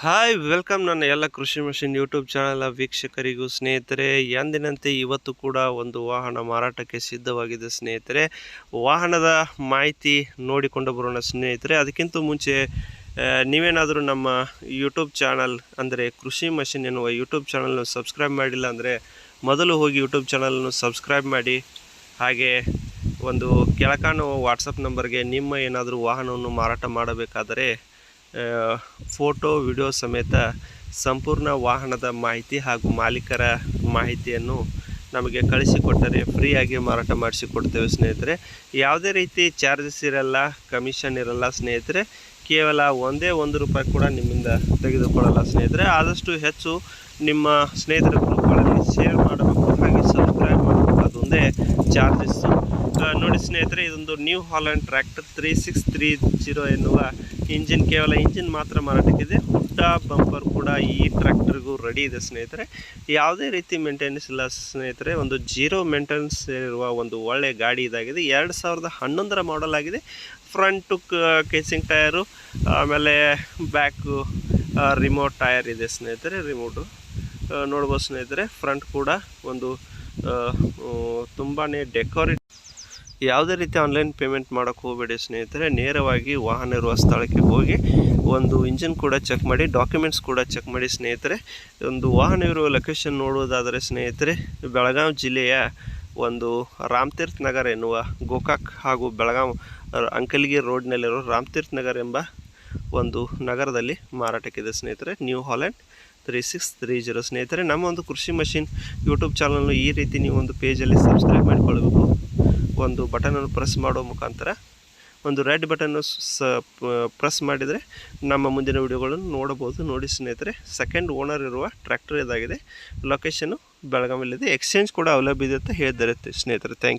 Hi welcome ನನ್ನ ಎಲ್ಲ ಕೃಷಿ ಮಷಿನ್ ಯೂಟ್ಯೂಬ್ ಚಾನಲ್ ವೀಕ್ಷಕರಿಗೂ ಸ್ನೇಹಿತರೆ, ಎಂದಿನಂತೆ ಇವತ್ತು ಕೂಡ ಒಂದು ವಾಹನ ಮಾರಾಟಕ್ಕೆ ಸಿದ್ಧವಾಗಿದೆ ಸ್ನೇಹಿತರೆ. ವಾಹನದ ಮಾಹಿತಿ ನೋಡಿಕೊಂಡು ಬರೋಣ ಸ್ನೇಹಿತರೆ. ಅದಕ್ಕಿಂತ ಮುಂಚೆ ನೀವೇನಾದರೂ ನಮ್ಮ ಯೂಟ್ಯೂಬ್ ಚಾನಲ್ ಅಂದರೆ ಕೃಷಿ ಮಷಿನ್ ಎನ್ನುವ ಯೂಟ್ಯೂಬ್ ಚಾನಲ್ನ ಸಬ್ಸ್ಕ್ರೈಬ್ ಮಾಡಿಲ್ಲ ಅಂದರೆ ಮೊದಲು ಹೋಗಿ ಯೂಟ್ಯೂಬ್ ಚಾನಲ್ನ ಸಬ್ಸ್ಕ್ರೈಬ್ ಮಾಡಿ. ಹಾಗೆ ಒಂದು ಕೆಳಕಾಣುವ ವಾಟ್ಸಪ್ ನಂಬರ್ಗೆ ನಿಮ್ಮ ಏನಾದರೂ ವಾಹನವನ್ನು ಮಾರಾಟ ಮಾಡಬೇಕಾದರೆ ಫೋಟೋ ವಿಡಿಯೋ ಸಮೇತ ಸಂಪೂರ್ಣ ವಾಹನದ ಮಾಹಿತಿ ಹಾಗೂ ಮಾಲೀಕರ ಮಾಹಿತಿಯನ್ನು ನಮಗೆ ಕಳಿಸಿಕೊಟ್ಟರೆ ಫ್ರೀಯಾಗಿ ಮಾರಾಟ ಮಾಡಿಸಿಕೊಡ್ತೇವೆ ಸ್ನೇಹಿತರೆ. ಯಾವುದೇ ರೀತಿ ಚಾರ್ಜಸ್ ಇರಲ್ಲ, ಕಮಿಷನ್ ಇರಲ್ಲ ಸ್ನೇಹಿತರೆ. ಕೇವಲ ಒಂದೇ ₹1 ಕೂಡ ನಿಮ್ಮಿಂದ ತೆಗೆದುಕೊಳ್ಳಲ್ಲ ಸ್ನೇಹಿತರೆ. ಆದಷ್ಟು ಹೆಚ್ಚು ನಿಮ್ಮ ಸ್ನೇಹಿತರ ಗ್ರೂಪ್ಗಳಲ್ಲಿ ಶೇರ್ ಮಾಡಬೇಕು, ಹಾಗೆ ಸಬ್ಸ್ಕ್ರೈಬ್ ಮಾಡಬೇಕು, ಅದೊಂದೇ ಚಾರ್ಜಸ್ಸು. ನೋಡಿ ಸ್ನೇಹಿತರೆ, ಇದೊಂದು ನ್ಯೂ ಹಾಲೆಂಡ್ ಟ್ರ್ಯಾಕ್ಟರ್ 3630 ಎನ್ನುವ ಇಂಜಿನ್, ಕೇವಲ ಇಂಜಿನ್ ಮಾತ್ರ ಮಾರಾಟಕ್ಕಿದೆ. ಹುಡ್ಡ ಬಂಪರ್ ಕೂಡ ಈ ಟ್ರ್ಯಾಕ್ಟರ್ಗೂ ರೆಡಿ ಇದೆ ಸ್ನೇಹಿತರೆ. ಯಾವುದೇ ರೀತಿ ಮೇಂಟೆನೆನ್ಸ್ ಇಲ್ಲ ಸ್ನೇಹಿತರೆ. ಒಂದು ಜೀರೋ ಮೇಂಟೆನೆನ್ಸ್ ಇರುವ ಒಂದು ಒಳ್ಳೆಯ ಗಾಡಿ ಇದಾಗಿದೆ. 2011 ಮಾಡೆಲ್ ಆಗಿದೆ. ಫ್ರಂಟು ಕೇಸಿಂಗ್ ಟಯರು, ಆಮೇಲೆ ಬ್ಯಾಕು ರಿಮೋಟ್ ಟಯರ್ ಇದೆ ಸ್ನೇಹಿತರೆ. ರಿಮೋಟು ನೋಡ್ಬೋದು ಸ್ನೇಹಿತರೆ. ಫ್ರಂಟ್ ಕೂಡ ಒಂದು ತುಂಬಾ ಡೆಕೋರೇಟ್. ಯಾವುದೇ ರೀತಿ ಆನ್ಲೈನ್ ಪೇಮೆಂಟ್ ಮಾಡೋಕ್ಕೆ ಹೋಗಬೇಡಿ ಸ್ನೇಹಿತರೆ. ನೇರವಾಗಿ ವಾಹನ ಇರುವ ಸ್ಥಳಕ್ಕೆ ಹೋಗಿ ಒಂದು ಇಂಜಿನ್ ಕೂಡ ಚೆಕ್ ಮಾಡಿ, ಡಾಕ್ಯುಮೆಂಟ್ಸ್ ಕೂಡ ಚೆಕ್ ಮಾಡಿ ಸ್ನೇಹಿತರೆ. ಒಂದು ವಾಹನ ಇರುವ ಲೊಕೇಶನ್ ನೋಡುವುದಾದರೆ ಸ್ನೇಹಿತರೆ, ಬೆಳಗಾವಿ ಜಿಲ್ಲೆಯ ಒಂದು ರಾಮತೀರ್ಥ ನಗರ ಎನ್ನುವ ಗೋಕಾಕ್ ಹಾಗೂ ಬೆಳಗಾವಿ ಅಂಕಲ್ಗಿ ರೋಡ್ನಲ್ಲಿರೋ ರಾಮತೀರ್ಥ ನಗರ ಎಂಬ ಒಂದು ನಗರದಲ್ಲಿ ಮಾರಾಟಕ್ಕಿದೆ ಸ್ನೇಹಿತರೆ. ನ್ಯೂ ಹಾಲೆಂಡ್ 3630 ಸ್ನೇಹಿತರೆ. ನಮ್ಮ ಒಂದು ಕೃಷಿ ಮಷಿನ್ ಯೂಟ್ಯೂಬ್ ಚಾನಲ್ನು ಈ ರೀತಿ ನೀವು ಒಂದು ಪೇಜಲ್ಲಿ ಸಬ್ಸ್ಕ್ರೈಬ್ ಮಾಡಿಕೊಳ್ಬೇಕು. ಒಂದು ಬಟನನ್ನು ಪ್ರೆಸ್ ಮಾಡೋ ಮುಖಾಂತರ ಒಂದು ರೆಡ್ ಬಟನ್ನು ಪ್ರೆಸ್ ಮಾಡಿದರೆ ನಮ್ಮ ಮುಂದಿನ ವಿಡಿಯೋಗಳನ್ನು ನೋಡಬಹುದು. ನೋಡಿ ಸ್ನೇಹಿತರೆ, ಸೆಕೆಂಡ್ ಓನರ್ ಇರುವ ಟ್ರ್ಯಾಕ್ಟರ್ ಇದಾಗಿದೆ. ಲೊಕೇಶನ್ನು ಬೆಳಗಾವಿಯಲ್ಲಿದೆ. ಎಕ್ಸ್ಚೇಂಜ್ ಕೂಡ ಅವೈಲೇಬಲ್ ಇದೆ ಅಂತ ಹೇಳಿದ್ದಾರೆ ಸ್ನೇಹಿತರೆ. Thank you.